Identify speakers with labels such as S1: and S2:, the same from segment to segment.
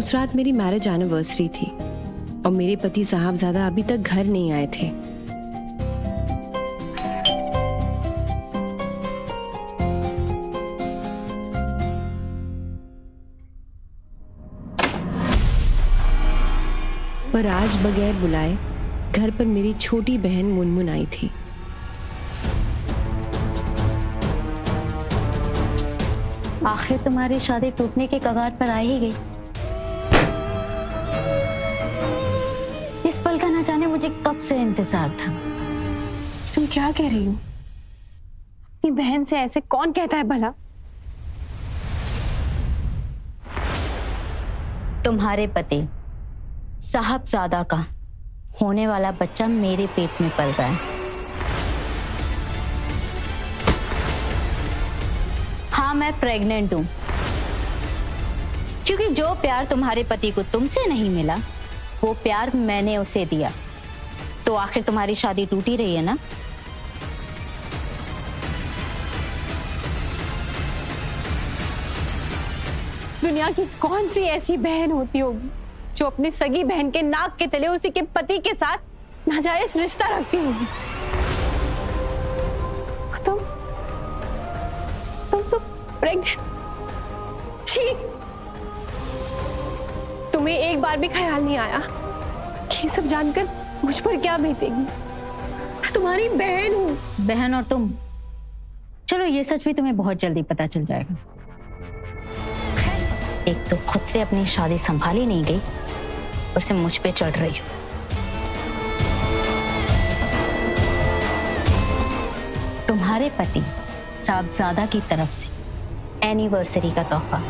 S1: उस रात मेरी मैरिज एनिवर्सरी थी और मेरे पति साहबजादा अभी तक घर नहीं आए थे। पर आज बगैर बुलाए घर पर मेरी छोटी बहन मुनमुन आई थी।
S2: आखिर तुम्हारी शादी टूटने के कगार पर आ ही गई। इस पल का न जाने मुझे कब से इंतजार था।
S3: तुम क्या कह रही हो? अपनी बहन से ऐसे कौन कहता है भला?
S2: तुम्हारे पति साहबजादा का होने वाला बच्चा मेरे पेट में पल रहा है। हाँ, मैं प्रेग्नेंट हूं, क्योंकि जो प्यार तुम्हारे पति को तुमसे नहीं मिला वो प्यार मैंने उसे दिया। तो आखिर तुम्हारी शादी टूट ही रही है ना?
S3: दुनिया की कौन सी ऐसी बहन होती होगी जो अपनी सगी बहन के नाक के तले उसी के पति के साथ नाजायज रिश्ता रखती होगी? तुम तो प्रेग्नेंट। छी, तुम्हें एक बार भी ख्याल नहीं आया कि सब जानकर मुझ पर क्या बीतेगी? मैं तुम्हारी बहन हूं।
S2: बहन और तुम, चलो ये सच भी तुम्हें बहुत जल्दी पता चल जाएगा। एक तो खुद से अपनी शादी संभाली नहीं गई और से मुझ पे चढ़ रही हो। तुम्हारे पति साहबजादा की तरफ से एनिवर्सरी का तोहफा।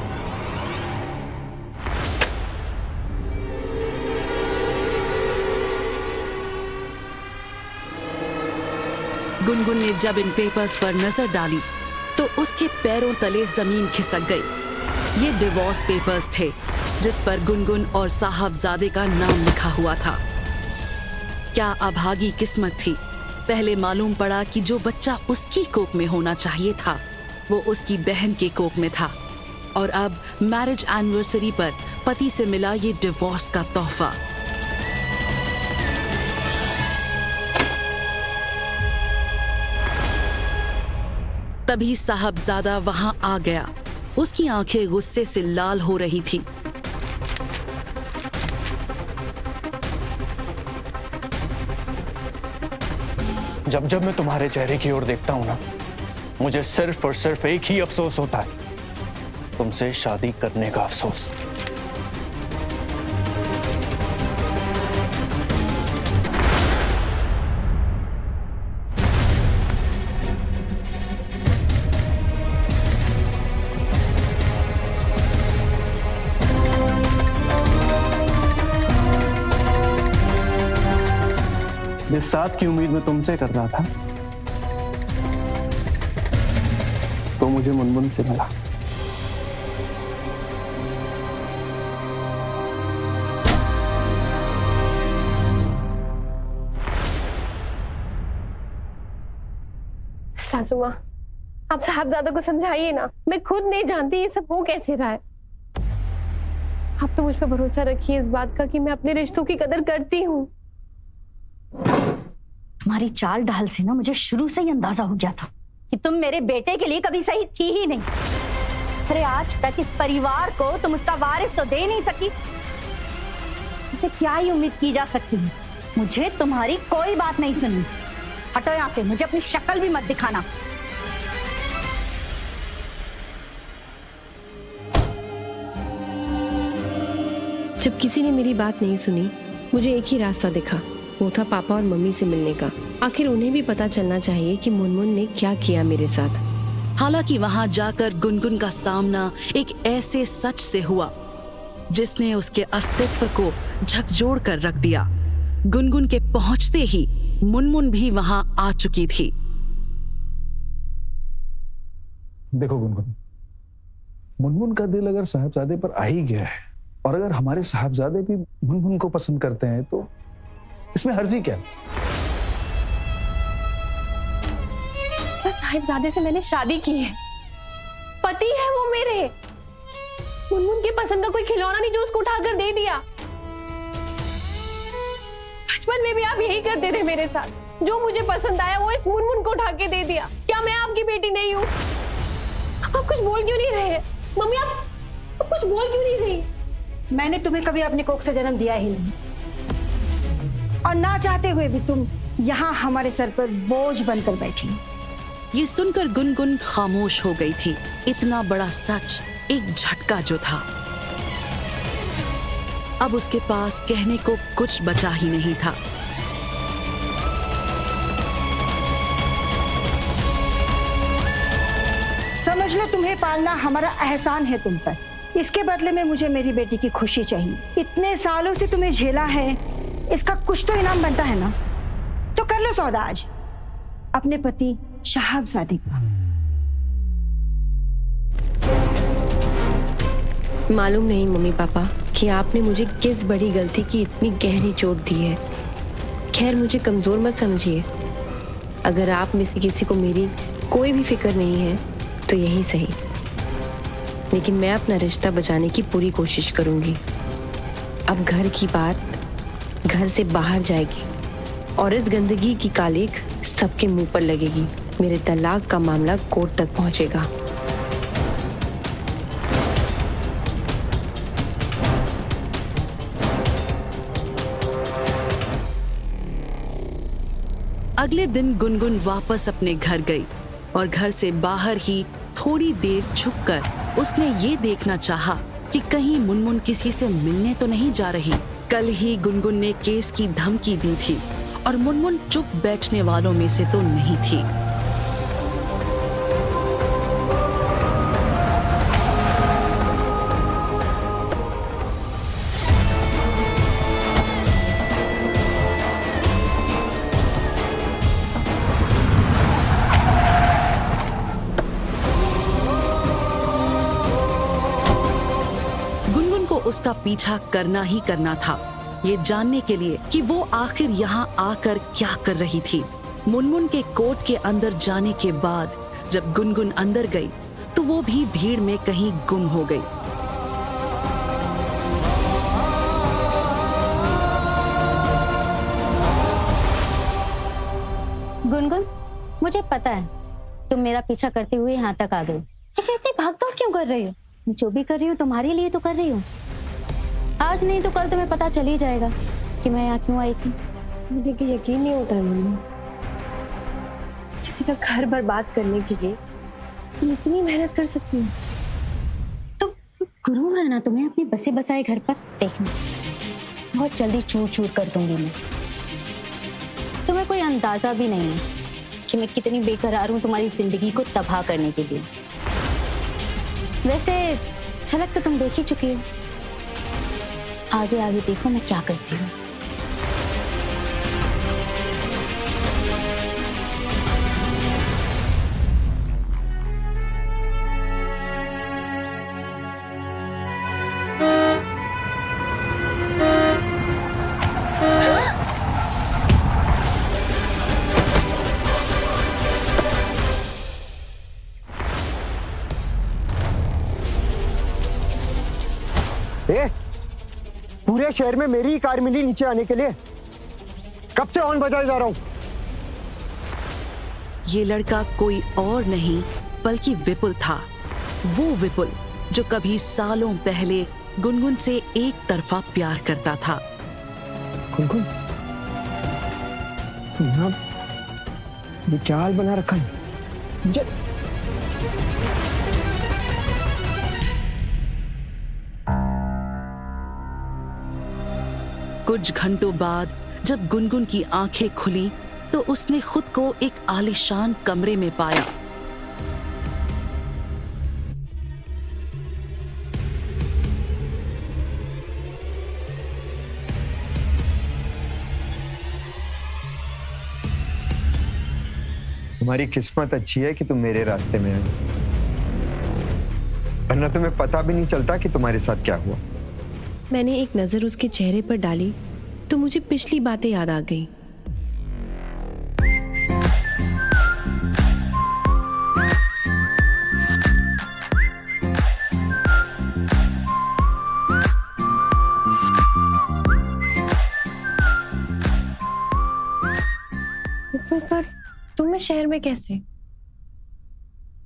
S4: गुनगुन ने जब इन पेपर्स पर नजर डाली तो उसके पैरों तले जमीन खिसक गई। ये डिवोर्स पेपर्स थे जिस पर गुनगुन और साहबजादे का नाम लिखा हुआ था। क्या अभागी किस्मत थी। पहले मालूम पड़ा कि जो बच्चा उसकी कोख में होना चाहिए था वो उसकी बहन के कोख में था, और अब मैरिज एनिवर्सरी पर पति से मिला ये डिवोर्स का तोहफा। तभी साहबजादा वहां आ गया। उसकी आंखें गुस्से से लाल हो रही थी।
S5: जब जब मैं तुम्हारे चेहरे की ओर देखता हूं ना, मुझे सिर्फ और सिर्फ एक ही अफसोस होता है, तुमसे शादी करने का अफसोस। इस साथ की उम्मीद मैं तुमसे कर रहा था तो मुझे मुनमुन से मिला।
S3: सासू माँ, आप साहबजादा को समझाइए ना। मैं खुद नहीं जानती ये सब हो कैसे रहा है। आप तो मुझ पर भरोसा रखिए इस बात का कि मैं अपने रिश्तों की कदर करती हूँ।
S2: तुम्हारी चाल ढाल से ना मुझे शुरू से ही अंदाजा हो गया था कि तुम मेरे बेटे के लिए कभी सही थी ही नहीं। अरे आज तक इस परिवार को तुम उसका वारिस तो दे नहीं सकी, उसे क्या ही उम्मीद की जा सकती है। मुझे तुम्हारी कोई बात नहीं सुननी। हटो यहां से, मुझे अपनी शक्ल भी मत दिखाना।
S1: जब किसी ने मेरी बात नहीं सुनी, मुझे एक ही रास्ता दिखा, वो था पापा और मम्मी से मिलने का। आखिर उन्हें भी पता चलना चाहिए कि मुनमुन ने क्या किया मेरे साथ।
S4: हालांकि वहां जाकर गुनगुन का सामना एक ऐसे सच से हुआ जिसने उसके अस्तित्व को झकझोर कर रख दिया। गुनगुन के पहुंचते ही मुनमुन भी वहां आ चुकी थी।
S5: देखो गुनगुन, मुनमुन का दिल अगर साहबजादे पर आ ही गया है और अगर हमारे साहबजादे भी मुनमुन को पसंद करते हैं तो इसमें हर्जी क्या?
S3: बस साहिबजादे से मैंने शादी की है, पति है वो मेरे। मुनमुन की पसंद का कोई खिलौना नहीं जो उसको उठाकर दे दिया। बचपन में भी आप यही करते थे मेरे साथ, जो मुझे पसंद आया वो इस मुनमुन को उठा के दे दिया। क्या मैं आपकी बेटी नहीं हूँ? आप कुछ बोल क्यों नहीं रहे? मम्मी आप कुछ बोल क्यों नहीं रही?
S2: मैंने तुम्हें कभी अपनी कोख से जन्म दिया ही नहीं, और ना चाहते हुए भी तुम यहाँ हमारे सर पर बोझ बनकर बैठी।
S4: ये सुनकर गुनगुन खामोश हो गई थी। इतना बड़ा सच एक झटका जो था। अब उसके पास कहने को कुछ बचा ही नहीं था।
S2: समझ लो तुम्हें पालना हमारा एहसान है तुम पर। इसके बदले में मुझे मेरी बेटी की खुशी चाहिए। इतने सालों से तुम्हें झेला है, इसका कुछ तो इनाम बनता है ना। तो कर लो सौदा आज अपने पति शहाबजादे का।
S1: मालूम नहीं मम्मी पापा कि आपने मुझे किस बड़ी गलती की इतनी गहरी चोट दी है। खैर मुझे कमजोर मत समझिए। अगर आप में से किसी को मेरी कोई भी फिक्र नहीं है तो यही सही, लेकिन मैं अपना रिश्ता बचाने की पूरी कोशिश करूंगी। अब घर की बात घर से बाहर जाएगी और इस गंदगी की कालिख सबके मुंह पर लगेगी। मेरे तलाक का मामला कोर्ट तक पहुंचेगा।
S4: अगले दिन गुनगुन वापस अपने घर गई और घर से बाहर ही थोड़ी देर छुपकर उसने ये देखना चाहा कि कहीं मुनमुन किसी से मिलने तो नहीं जा रही। कल ही गुनगुन ने केस की धमकी दी थी और मुनमुन चुप बैठने वालों में से तो नहीं थी। उसका पीछा करना ही करना था, ये जानने के लिए कि वो आखिर यहाँ आकर क्या कर रही थी। मुनमुन के कोर्ट के अंदर जाने के बाद जब गुनगुन अंदर गई तो वो भी भीड़ में कहीं गुम हो गई।
S6: गुनगुन, मुझे पता है तुम मेरा पीछा करते हुए यहाँ तक आ गई, लेकिन इतनी भागदौड़ क्यों कर रही हो? मैं जो भी कर रही हूँ तुम्हारे लिए तो कर रही हूँ। आज नहीं तो कल तुम्हें पता चल ही जाएगा कि मैं यहाँ क्यों आई थी।
S3: मुझे कि यकीन नहीं होता है मम्मी, किसी का घर बर्बाद करने के लिए तुम इतनी मेहनत कर सकती हो।
S6: तो गुरूर है ना तुम्हें अपने बसे बसाए घर पर। देखना बहुत जल्दी चूर चूर कर दूंगी मैं। तुम्हें कोई अंदाजा भी नहीं है कि मैं कितनी बेकरार हूँ तुम्हारी जिंदगी को तबाह करने के लिए। वैसे झलक तो तुम देख ही चुकी हो, आगे आगे देखो मैं क्या करती हूँ।
S7: पूरे शहर में मेरी ही कार मिली नीचे आने के लिए। कब से हॉर्न बजाए जा रहा हूं।
S4: ये लड़का कोई और नहीं बल्कि विपुल था। वो विपुल जो कभी सालों पहले गुनगुन से एक तरफा प्यार करता था।
S7: गुनगुन, तुमने ये क्या हाल बना रखा है?
S4: कुछ घंटों बाद जब गुनगुन की आंखें खुली तो उसने खुद को एक आलीशान कमरे में पाया।
S7: तुम्हारी किस्मत अच्छी है कि तुम मेरे रास्ते में हो, वरना तुम्हें पता भी नहीं चलता कि तुम्हारे साथ क्या हुआ।
S1: मैंने एक नजर उसके चेहरे पर डाली तो मुझे पिछली बातें याद आ गई।
S3: शहर में कैसे?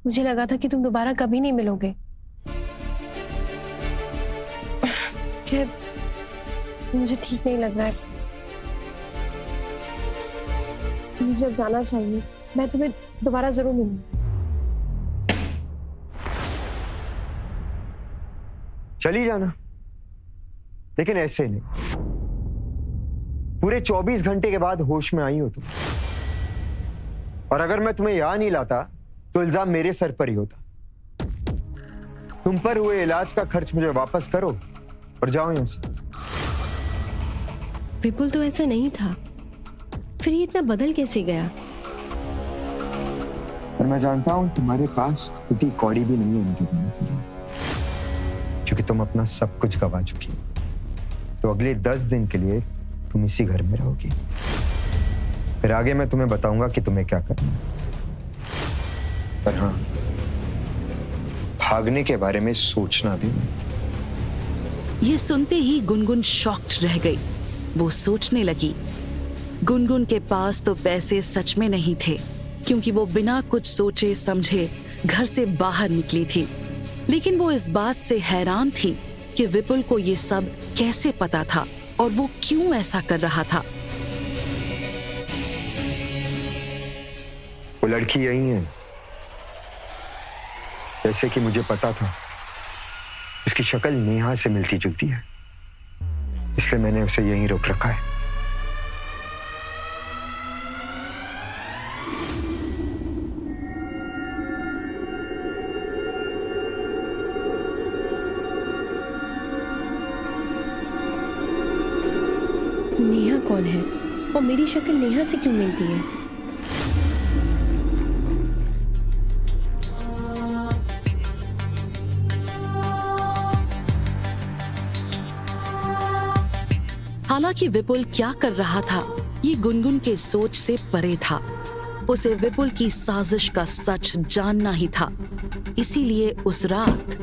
S3: मुझे लगा था कि तुम दोबारा कभी नहीं मिलोगे। खैर, मुझे ठीक नहीं लग रहा है। मुझे अब जाना चाहिए। मैं तुम्हें दोबारा जरूर मिलूंगी।
S7: चली जाना, लेकिन ऐसे नहीं। पूरे 24 घंटे के बाद होश में आई हो तुम, और अगर मैं तुम्हें यहां नहीं लाता तो इल्जाम मेरे सर पर ही होता। तुम पर हुए इलाज का खर्च मुझे वापस करो और जाओ यहां से।
S1: विपुल तो ऐसा नहीं था, फिर ये इतना बदल कैसे गया?
S7: और मैं जानता हूं तुम्हारे पास इतनी कौड़ी भी नहीं है मुझे देने के लिए, क्योंकि तुम अपना सब कुछ गवा चुकी हो। तो अगले 10 दिन के लिए तुम इसी घर में रहोगी। फिर आगे मैं तुम्हें बताऊंगा कि तुम्हें क्या करना है। पर हाँ, भागने के बारे में सोचना भी मत।
S4: ये सुनते ही गुनगुन शॉक्ड रह गई। वो सोचने लगी, गुनगुन के पास तो पैसे सच में नहीं थे, क्योंकि वो बिना कुछ सोचे समझे घर से बाहर निकली थी। लेकिन वो इस बात से हैरान थी कि विपुल को ये सब कैसे पता था और वो क्यों ऐसा कर रहा था।
S7: वो लड़की यही है, जैसे कि मुझे पता था। इसकी शक्ल नेहा से मिलती जुलती है, इसलिए मैंने उसे यहीं रोक रखा है।
S1: नेहा कौन है और मेरी शक्ल नेहा से क्यों मिलती है?
S4: हालांकि विपुल क्या कर रहा था ये गुनगुन के सोच से परे था। उसे विपुल की साजिश का सच जानना ही था। इसीलिए उस रात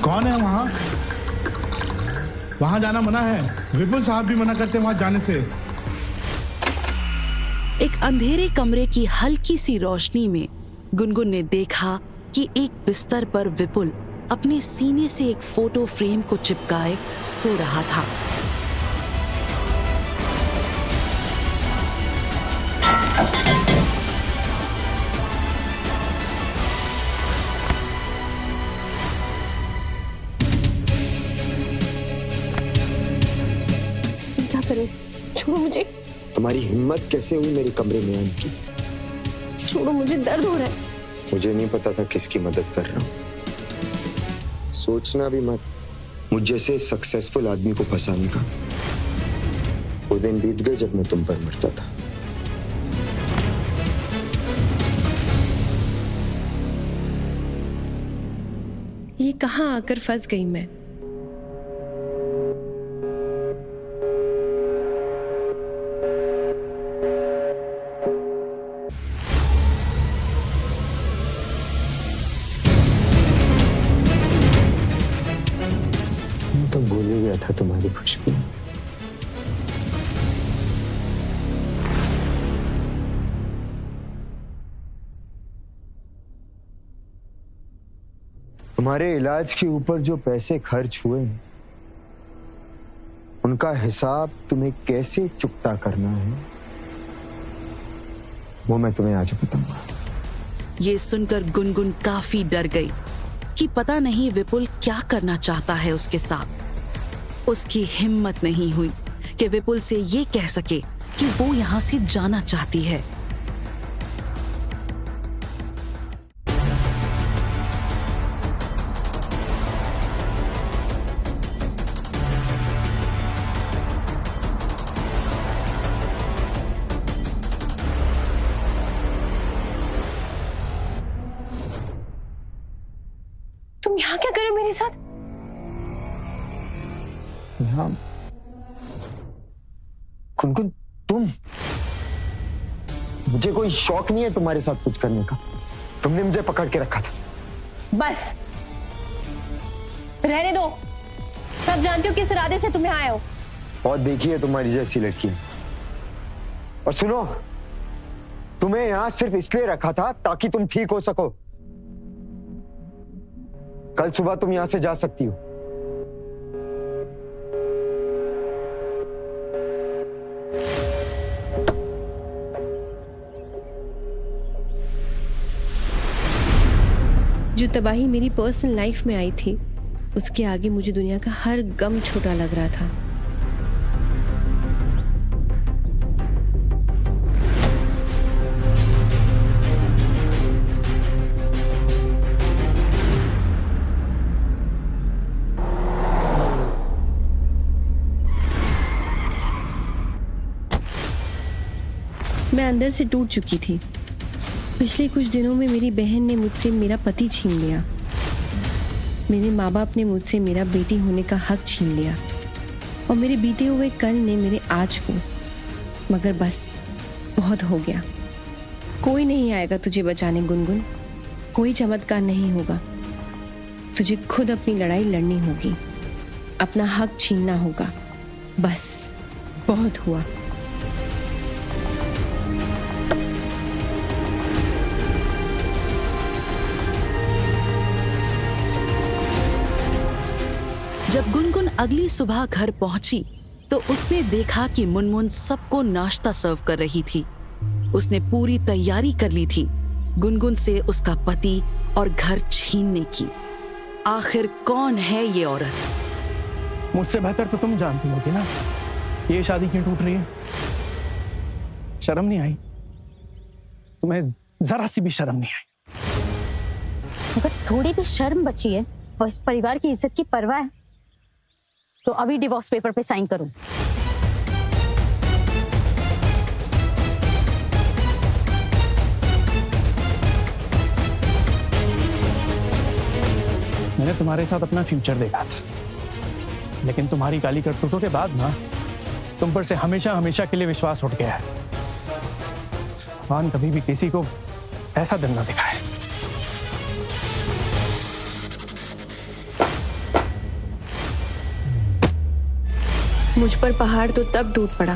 S8: कौन है वहाँ? वहाँ जाना मना है। विपुल साहब भी मना करते वहाँ जाने से।
S4: एक अंधेरे कमरे की हल्की सी रोशनी में गुनगुन ने देखा कि एक बिस्तर पर विपुल अपने सीने से एक फोटो फ्रेम को चिपकाए सो रहा था।
S3: क्या करूं? छोड़ो मुझे,
S7: तुम्हारी हिम्मत कैसे हुई मेरे कमरे में आने की?
S3: छोड़ो मुझे, दर्द हो रहा है।
S7: मुझे नहीं पता था किसकी मदद कर रहा हूँ। सोचना भी मत मुझ जैसे सक्सेसफुल आदमी को फंसाने का। वो दिन बीत गए जब मैं तुम पर मरता था।
S1: ये कहाँ आकर फंस गई मैं?
S7: मैं तो भूल ही गया था तुम्हारी खुशबू। तुम्हारे इलाज के ऊपर जो पैसे खर्च हुए उनका हिसाब तुम्हें कैसे चुकता करना है वो मैं तुम्हें आज बताऊंगा।
S4: ये सुनकर गुनगुन काफी डर गई कि पता नहीं विपुल क्या करना चाहता है उसके साथ। उसकी हिम्मत नहीं हुई कि विपुल से ये कह सके कि वो यहाँ से जाना चाहती है।
S3: तुम यहाँ क्या कर रहे हो मेरे साथ?
S7: यहाँ गुनगुन, तुम, मुझे कोई शौक नहीं है तुम्हारे साथ कुछ करने का। तुमने मुझे पकड़ के रखा था।
S3: बस रहने दो, सब जानती हो किस इरादे से तुम्हें आए हो।
S7: और देखी है तुम्हारी जैसी लड़की। और सुनो, तुम्हें यहां सिर्फ इसलिए रखा था ताकि तुम ठीक हो सको। कल सुबह तुम यहां से जा सकती हो।
S1: जो तबाही मेरी पर्सनल लाइफ में आई थी, उसके आगे मुझे दुनिया का हर गम छोटा लग रहा था। मैं अंदर से टूट चुकी थी। पिछले कुछ दिनों में मेरी बहन ने मुझसे मेरा पति छीन लिया। मेरे माँ बाप ने मुझसे मेरा बेटी होने का हक छीन लिया और मेरे बीते हुए कल ने मेरे आज को। मगर बस बहुत हो गया। कोई नहीं आएगा तुझे बचाने गुनगुन, कोई चमत्कार नहीं होगा। तुझे खुद अपनी लड़ाई लड़नी होगी, अपना हक छीनना होगा। बस बहुत हुआ।
S4: जब गुनगुन अगली सुबह घर पहुंची तो उसने देखा कि मुनमुन सबको नाश्ता सर्व कर रही थी। उसने पूरी तैयारी कर ली थी गुनगुन से उसका पति और घर छीनने की। आखिर कौन है ये औरत?
S5: मुझसे बेहतर तो तुम जानती होगी ना ये शादी क्यों टूट रही है। शर्म नहीं आई तुम्हें? जरा सी भी शर्म नहीं आई?
S6: अगर थोड़ी भी शर्म बची है और इस परिवार की इज्जत की परवाह है तो अभी डिवोर्स पेपर पे साइन करूं।
S5: मैंने तुम्हारे साथ अपना फ्यूचर देखा था, लेकिन तुम्हारी काली करतूतों के बाद ना तुम पर से हमेशा हमेशा के लिए विश्वास उठ गया है। भगवान कभी भी किसी को ऐसा दिन ना दिखाए।
S1: मुझ पर पहाड़ तो तब टूट पड़ा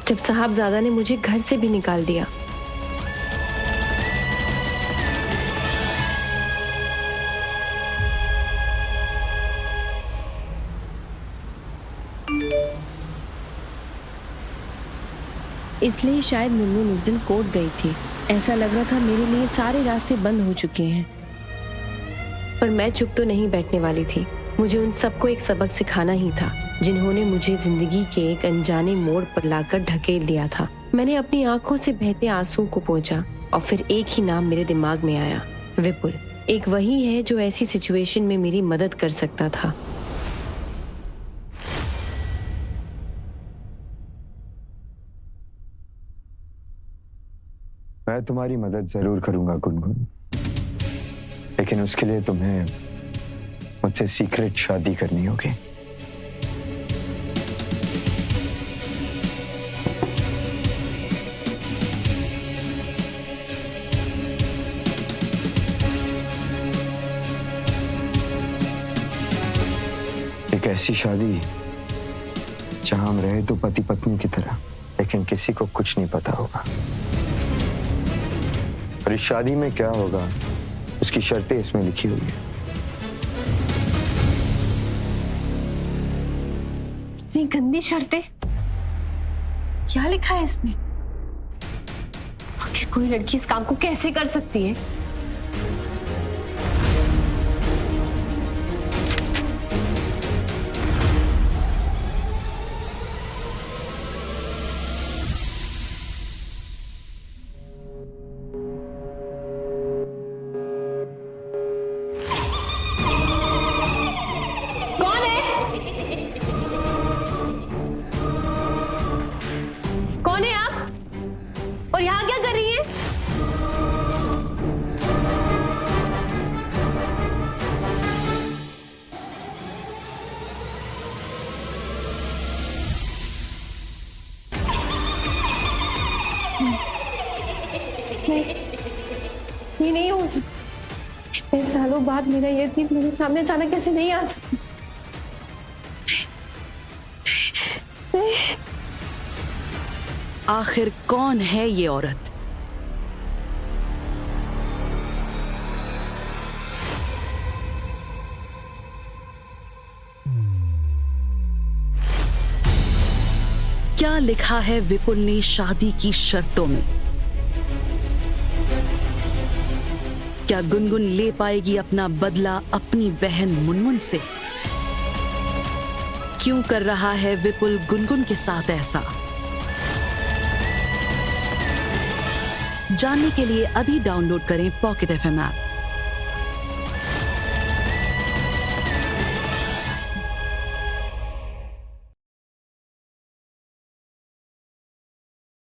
S1: जब साहबजादा ने मुझे घर से भी निकाल दिया। इसलिए शायद मुनमुन उस दिन कोर्ट गई थी। ऐसा लग रहा था मेरे लिए सारे रास्ते बंद हो चुके हैं, पर मैं चुप तो नहीं बैठने वाली थी। मुझे उन सबको एक सबक सिखाना ही था जिन्होंने मुझे जिंदगी के एक अनजाने मोड़ पर लाकर ढकेल दिया था। मैंने अपनी आंखों से बहते आंसू को पोंछा और फिर एक ही नाम मेरे दिमाग में आया, विपुल। एक वही है जो ऐसी सिचुएशन में मेरी मदद कर सकता था।
S7: मैं तुम्हारी मदद जरूर करूंगा गुनगुन, लेकिन उसके लिए तुम्हें मुझसे सीक्रेट शादी करनी होगी। एक ऐसी शादी जहां हम रहे तो पति पत्नी की तरह, लेकिन किसी को कुछ नहीं पता होगा। और इस शादी में क्या होगा उसकी शर्तें इसमें लिखी हुई है।
S3: इतनी गंदी शर्तें, क्या लिखा है इसमें? आखिर कोई लड़की इस काम को कैसे कर सकती है? कौन है आप? और यहाँ क्या कर रही हैं? ये नहीं हो सकता। इतने सालों बाद मेरा ये दिन मेरे सामने अचानक कैसे नहीं आ सकता।
S4: आखिर कौन है ये औरत? क्या लिखा है विपुल ने शादी की शर्तों में? क्या गुनगुन ले पाएगी अपना बदला अपनी बहन मुनमुन से? क्यों कर रहा है विपुल गुनगुन के साथ ऐसा? जानने के लिए अभी डाउनलोड करें पॉकेट FM ऐप।